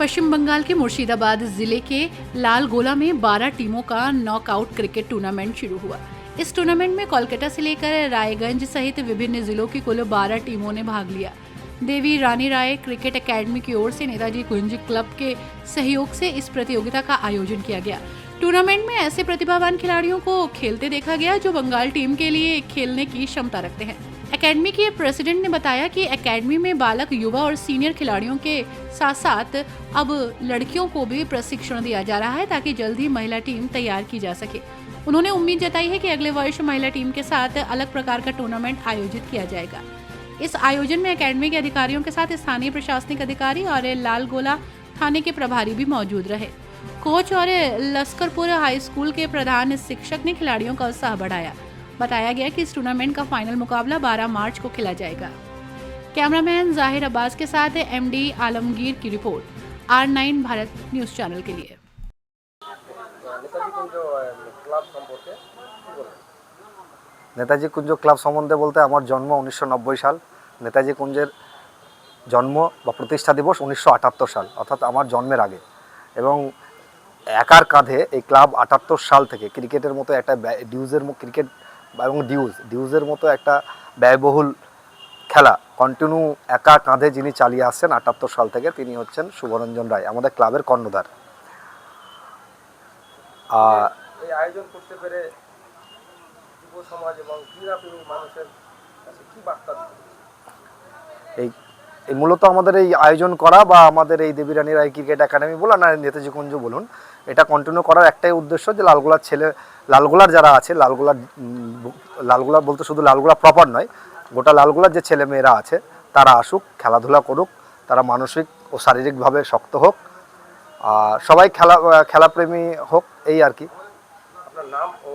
पश्चिम बंगाल के मुर्शिदाबाद जिले के लालगोला में 12 टीमों का नॉकआउट क्रिकेट टूर्नामेंट शुरू हुआ। इस टूर्नामेंट में कोलकाता से लेकर रायगंज सहित विभिन्न जिलों की कुल 12 टीमों ने भाग लिया। देवी रानी राय क्रिकेट एकेडमी की ओर से नेताजी कुंज क्लब के सहयोग से इस प्रतियोगिता का आयोजन किया गया। टूर्नामेंट में ऐसे प्रतिभावान खिलाड़ियों को खेलते देखा गया जो बंगाल टीम के लिए खेलने की क्षमता रखते हैं। एकेडमी के प्रेसिडेंट ने बताया कि एकेडमी में बालक, युवा और सीनियर खिलाड़ियों के साथ साथ अब लड़कियों को भी प्रशिक्षण दिया जा रहा है ताकि जल्द ही महिला टीम तैयार की जा सके। उन्होंने उम्मीद जताई है कि अगले वर्ष महिला टीम के साथ अलग प्रकार का टूर्नामेंट आयोजित किया जाएगा। इस आयोजन में एकेडमी के अधिकारियों के साथ स्थानीय प्रशासनिक अधिकारी और लालगोला थाने के प्रभारी भी मौजूद रहे। कोच और लश्करपुर हाई स्कूल के प्रधान शिक्षक ने खिलाड़ियों का उत्साह बढ़ाया। बताया गया कि इस टूर्नामेंट का फाइनल मुकाबला 12 मार्च को खेला जाएगा। कैमरामैन जाहिर अब्बास के साथ एमडी आलमगीर की report R9 Bharat news channel के लिए। नेताजी कुंज क्लाब सम्बन्धे बोलते आमार जन्म 1990 साल। नेताजी कुंजेर जन्म बा प्रतिष्ठा दिवस 1978 साल अर्थात आमार जन्मेर आगे एवं एकार काँधे এই क्लाब 78 साल থেকে क्रिकेटर मतो एक डिउजर क्रिकेट এবং ডিউজের মতো একটা ব্যয়বহুল খেলা কন্টিনিউ একা কাঁধে যিনি চালিয়ে আসছেন 78 সাল থেকে তিনি হচ্ছেন শুভরঞ্জন রায়, আমাদের ক্লাবের কর্ণধার। এই আয়োজন করতে পেরে যুব সমাজ এবং ক্রীড়াপ্রেমী মানুষের কাছে কি বার্তা দিতে? এই মূলত আমাদের এই আয়োজন করা বা আমাদের এই দেবী রানী রায় ক্রিকেট একাডেমি বলুন না নেতাজি কুঞ্জ বলুন, এটা কন্টিনিউ করার একটাই উদ্দেশ্য যে লালগোলার যারা আছে, লালগোলা বলতে শুধু লালগোলা প্রপার নয়, গোটা লালগোলার যে ছেলে মেয়েরা আছে তারা আসুক, খেলাধুলা করুক, তারা মানসিক ও শারীরিকভাবে শক্ত হোক, আর সবাই খেলাপ্রেমী হোক, এই আর কি। আপনার নাম ও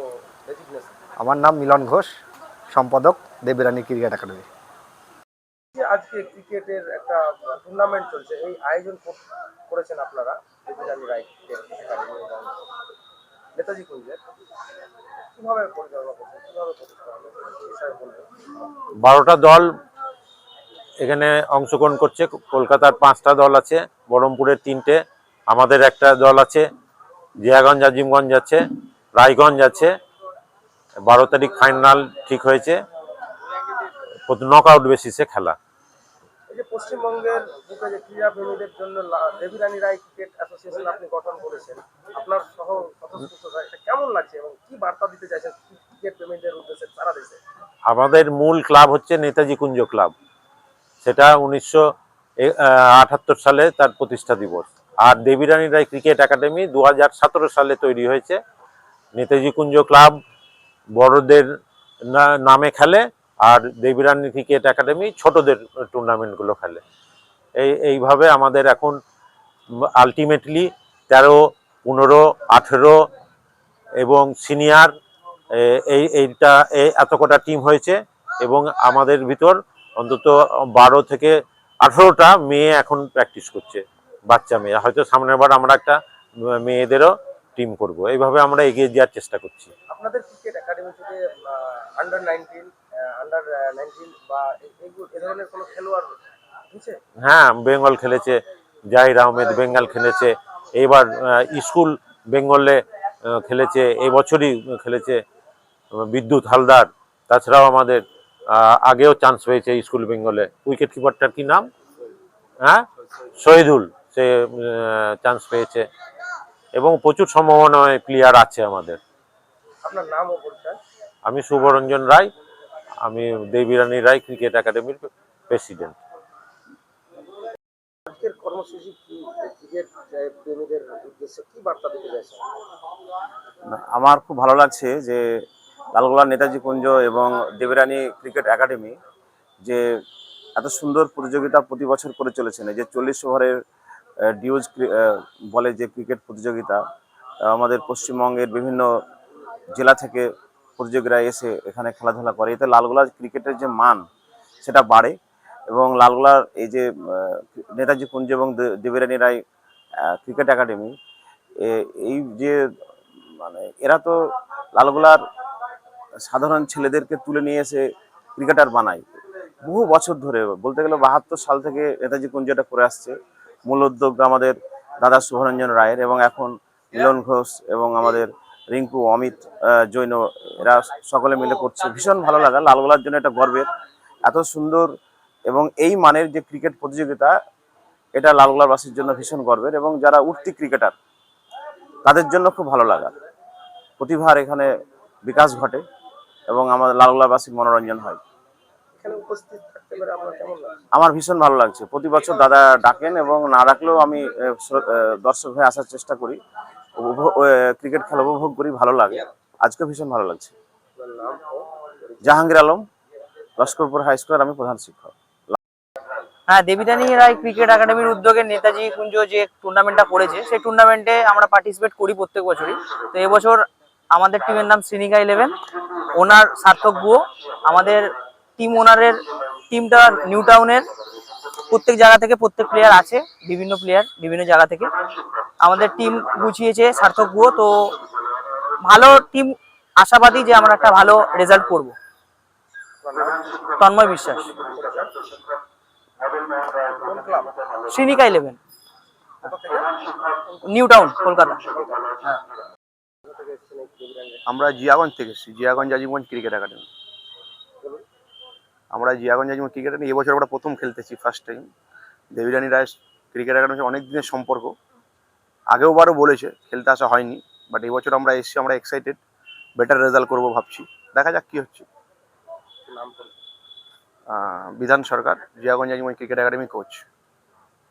ডেজিগনেশন? আমার নাম মিলন ঘোষ, সম্পাদক দেবী রানী ক্রিকেট একাডেমি। আজকে ক্রিকেটের একটা টুর্নামেন্ট চলছে, এই আয়োজন করেছেন আপনারা দেবী রানী রায় ক্রিকেট একাডেমি এবং নেতাজি কুঞ্জের, কিভাবে পরিচালনা করছেন, কিভাবে প্রতিষ্ঠা হলো এই বিষয়ে বলবেন। 12টা দল এখানে অংশগ্রহণ করছে। কলকাতার 5টা দল আছে, বহরমপুরের 3টে, আমাদের একটা দল আছে, জিয়াগঞ্জ আজিমগঞ্জ আছে, রায়গঞ্জ আছে। 12 তারিখ ফাইনাল ঠিক হয়েছে, নকআউট বেসিসে খেলা। এই যে পশ্চিমবঙ্গের বুকে যে ক্রীড়াপ্রেমীদের জন্য দেবী রানী রায় ক্রিকেট অ্যাসোসিয়েশন আপনি গঠন করেছেন, আপনার সহ সদস্যরা এটা কেমন লাগছে এবং কি বার্তা দিতে চাইছেন ক্রিকেট প্রেমীদের উদ্দেশ্যে সারা দেশে? আমাদের মূল ক্লাব হচ্ছে নেতাজি কুঞ্জ ক্লাব, সেটা 1978 সালে তার প্রতিষ্ঠা দিবস। আর দেবী রানী রায় ক্রিকেট একাডেমি 2017 সালে তৈরি হয়েছে। নেতাজি কুঞ্জ ক্লাব বড়দের নামে খেলে আর দেবী রানী ক্রিকেট একাডেমি ছোটদের টুর্নামেন্টগুলো খেলে। এইভাবে আমাদের এখন আলটিমেটলি 13, 15, 18 এবং সিনিয়র এইটা এত কটা টিম হয়েছে এবং আমাদের ভিতর অন্তত 12 থেকে 18টা মেয়ে এখন প্র্যাকটিস করছে, বাচ্চা মেয়ে। হয়তো সামনের বার আমরা একটা মেয়েদেরও টিম করব। এইভাবে আমরা এগিয়ে যাওয়ার চেষ্টা করছি। আপনাদের ক্রিকেট একাডেমি থেকে আন্ডার 19 বা এই ধরনের কোনো খেলোয়াড় আছে? হ্যাঁ, বেঙ্গল খেলেছে, জাহির আহমেদ বেঙ্গল খেলেছে, এবার স্কুল বেঙ্গলে খেলেছে, এই বছরই খেলেছে বিদ্যুৎ হালদার। তাছাড়াও আমাদের আগেও চান্স পেয়েছে স্কুল বেঙ্গলে। উইকেট কিপারটার কি নাম? হ্যাঁ, শহীদুল, সে চান্স পেয়েছে এবং প্রচুর সম্ভাবনায় প্লেয়ার আছে আমাদের। আপনার নাম ও পরিচয়? আমি শুভরঞ্জন রায়, আমি দেবী রানী রায় ক্রিকেট একাডেমির প্রেসিডেন্ট। আজকের কর্মসূচি কি ক্রিকেট প্রেমীদের উদ্দেশ্যে কি বার্তা দিতে চাইছেন? আমার খুব ভালো লাগছে যে লালগোলা নেতাজি কুঞ্জ এবং দেবী রানী ক্রিকেট একাডেমি যে এত সুন্দর প্রতিযোগিতা প্রতি বছর করে চলেছেন। এই যে 40 ওভারের ডিউজ বলে যে ক্রিকেট প্রতিযোগিতা, আমাদের পশ্চিমবঙ্গের বিভিন্ন জেলা থেকে প্রতিযোগীরা এসে এখানে খেলাধুলা করে, এতে লালগোলার ক্রিকেটের যে মান সেটা বাড়ে এবং লালগোলার এই যে নেতাজি কুঞ্জ এবং দেবী রানী রায় ক্রিকেট একাডেমি, এই যে মানে এরা তো লালগোলার সাধারণ ছেলেদেরকে তুলে নিয়ে এসে ক্রিকেটার বানায় বহু বছর ধরে, বলতে গেলে 72 সাল থেকে নেতাজি কুঞ্জ এটা করে আসছে। মূল উদ্যোগ আমাদের দাদা শুভরঞ্জন রায়ের, এবং এখন মিলন ঘোষ এবং আমাদের রিঙ্কু, অমিত, জৈন, এরা সকলে মিলে করছে। ভীষণ ভালো লাগা, লালগোলার জন্য এটা গর্বের। এত সুন্দর এবং এই মানের যে ক্রিকেট প্রতিযোগিতা, এটা লালগোলাবাসীর জন্য ভীষণ গর্বের, এবং যারা উঠতি ক্রিকেটার তাদের জন্য খুব ভালো লাগা। প্রতিভার এখানে বিকাশ ঘটে এবং আমাদের লালগোলাবাসীর মনোরঞ্জন হয়। এখানে উপস্থিত থাকতে পেরে আপনার কেমন লাগছে? আমার ভীষণ ভালো লাগছে। প্রতি বছর দাদা ডাকেন এবং না ডাকলেও আমি দর্শক হয়ে আসার চেষ্টা করি, ক্রিকেট খেলা উপভোগ করি, ভালো লাগে। আজকে ভীষণ ভালো লাগছে। আপনার নাম ও জাহাঙ্গীর আলম, লস্করপুর হাই স্কুলের আমি প্রধান শিক্ষক। হ্যাঁ, দেবীরানী রায় ক্রিকেট একাডেমির উদ্যোগে নেতাজি কুঞ্জ যে টুর্নামেন্টটা করেছে, সেই টুর্নামেন্টে আমরা পার্টিসিপেট করি প্রত্যেক বছরই। তো এবছর আমাদের টিমের নাম শ্রীনিকা 11, ওনার সার্থক বুয়ো। আমাদের টিম ওনারের টিমটা নিউ টাউনের প্রত্যেক জায়গা থেকে প্রত্যেক প্লেয়ার আছে, বিভিন্ন প্লেয়ার বিভিন্ন জায়গা থেকে আমাদের টিম গুছিয়েছে সার্থক বুয়ো। তো ভালো টিম, আশাবাদী যে আমরা একটা ভালো রেজাল্ট করব। তন্ময় বিশ্বাস, কোন ক্লাব? শ্রীনিকা 11, কোথা থেকে? New town, Kolkata. কোথা থেকে এসেছেন এই দেবীরানী রায়? আমরা জিয়াগঞ্জ থেকে এসেছি, জিয়াগঞ্জ আজিমগঞ্জ ক্রিকেট একাডেমি। বলুন। আমরা জিয়াগঞ্জ আজিমগঞ্জ ক্রিকেট একাডেমি এবছর আমরা প্রথম খেলতেছি, ফার্স্ট টাইম। দেবীরানী রায় ক্রিকেট একাডেমির অনেক দিনের সম্পর্ক, আগেও বারও বলেছে, খেলতে আসা হয়নি, বাট এবছর আমরা এসেছি, আমরা এক্সাইটেড, বেটার রেজাল্ট করবো ভাবছি, দেখা যাক কী হচ্ছে। নাম বলুন। Bidhan Sarkar, Jiaganj Azimganj cricket academy coach.